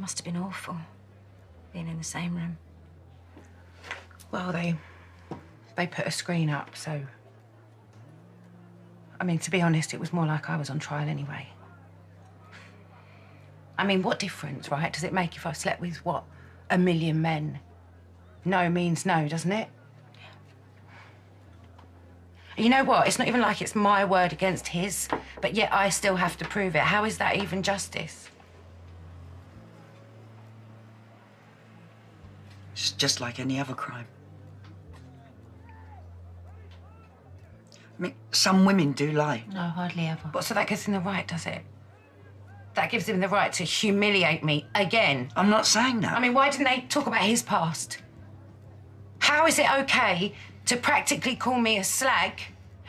must have been awful, being in the same room. Well, they put a screen up, so... I mean, to be honest, it was more like I was on trial anyway. I mean, what difference, right, does it make if I've slept with, what, 1 million men? No means no, doesn't it? You know what? It's not even like it's my word against his, but yet I still have to prove it. How is that even justice? It's just like any other crime. I mean, some women do lie. No, hardly ever. But so that gives him the right, does it? That gives him the right to humiliate me again. I'm not saying that. I mean, why didn't they talk about his past? How is it okay to practically call me a slag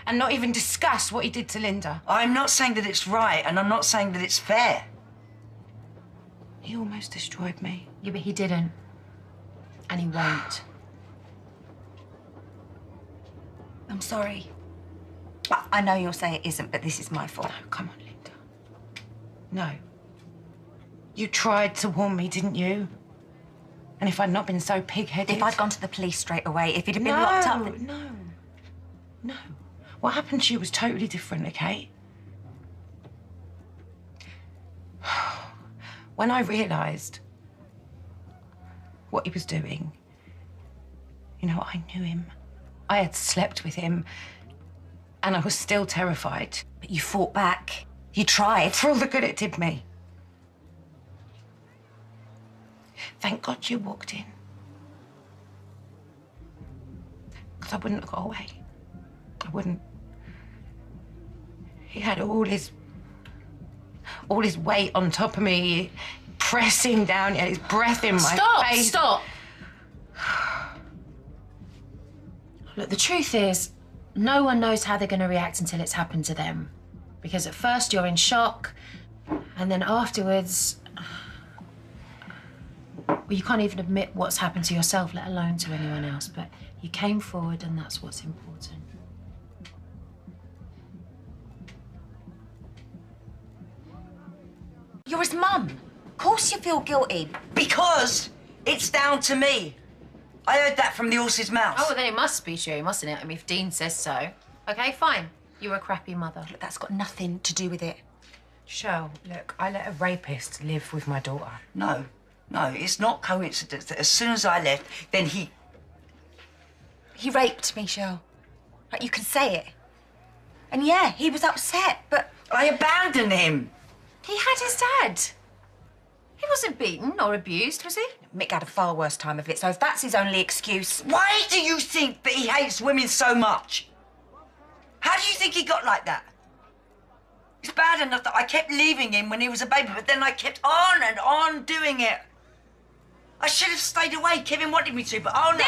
and not even discuss what he did to Linda? I'm not saying that it's right, and I'm not saying that it's fair. He almost destroyed me. Yeah, but he didn't. And he won't. I'm sorry. I know you'll say it isn't, but this is my fault. No, come on, Linda. No. You tried to warn me, didn't you? And if I'd not been so pig-headed... If I'd gone to the police straight away, if he'd have been locked up... No. What happened to you was totally different, okay? When I realised what he was doing, you know, I knew him. I had slept with him, and I was still terrified. But you fought back. You tried. For all the good it did me. Thank God you walked in. Because I wouldn't have got away. I wouldn't. He had all his weight on top of me, pressing down, he had his breath in my face. Stop! Look, the truth is, no one knows how they're going to react until it's happened to them. Because at first you're in shock, and then afterwards... Well, you can't even admit what's happened to yourself, let alone to anyone else. But you came forward, and that's what's important. You're his mum. Of course you feel guilty. Because it's down to me. I heard that from the horse's mouth. Oh, well, then it must be true, mustn't it? I mean, if Dean says so. OK, fine. You're a crappy mother. Look, that's got nothing to do with it. Shell, look, I let a rapist live with my daughter. No, it's not coincidence that as soon as I left, then he... He raped me, Shell. Like, you can say it. And yeah, he was upset, but... I abandoned him. He had his dad. He wasn't beaten or abused, was he? Mick had a far worse time of it, so if that's his only excuse... Why do you think that he hates women so much? How do you think he got like that? It's bad enough that I kept leaving him when he was a baby, but then I kept on and on doing it. I should have stayed away. Kevin wanted me to, but oh no,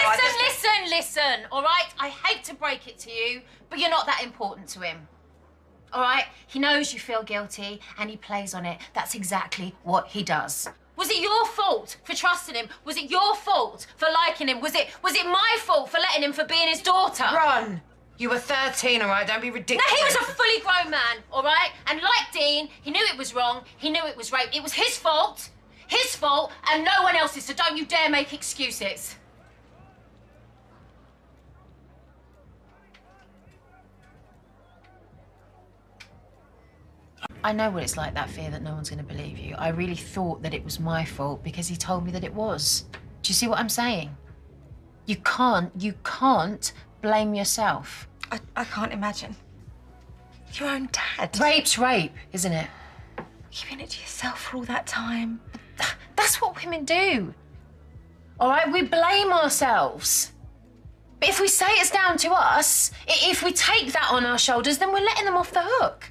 Listen, all right? I hate to break it to you, but you're not that important to him. All right? He knows you feel guilty, and he plays on it. That's exactly what he does. Was it your fault for trusting him? Was it your fault for liking him? Was it my fault for letting him for being his daughter? Run! You were 13, all right? Don't be ridiculous. Now, he was a fully grown man, all right? And like Dean, he knew it was wrong. He knew it was rape. It was his fault, and no one else's, so don't you dare make excuses. I know what it's like, that fear that no one's going to believe you. I really thought that it was my fault because he told me that it was. Do you see what I'm saying? You can't blame yourself. I can't imagine. Your own dad. Rape's rape, isn't it? Keeping it to yourself for all that time. That's what women do. All right, we blame ourselves. But if we say it's down to us, if we take that on our shoulders, then we're letting them off the hook.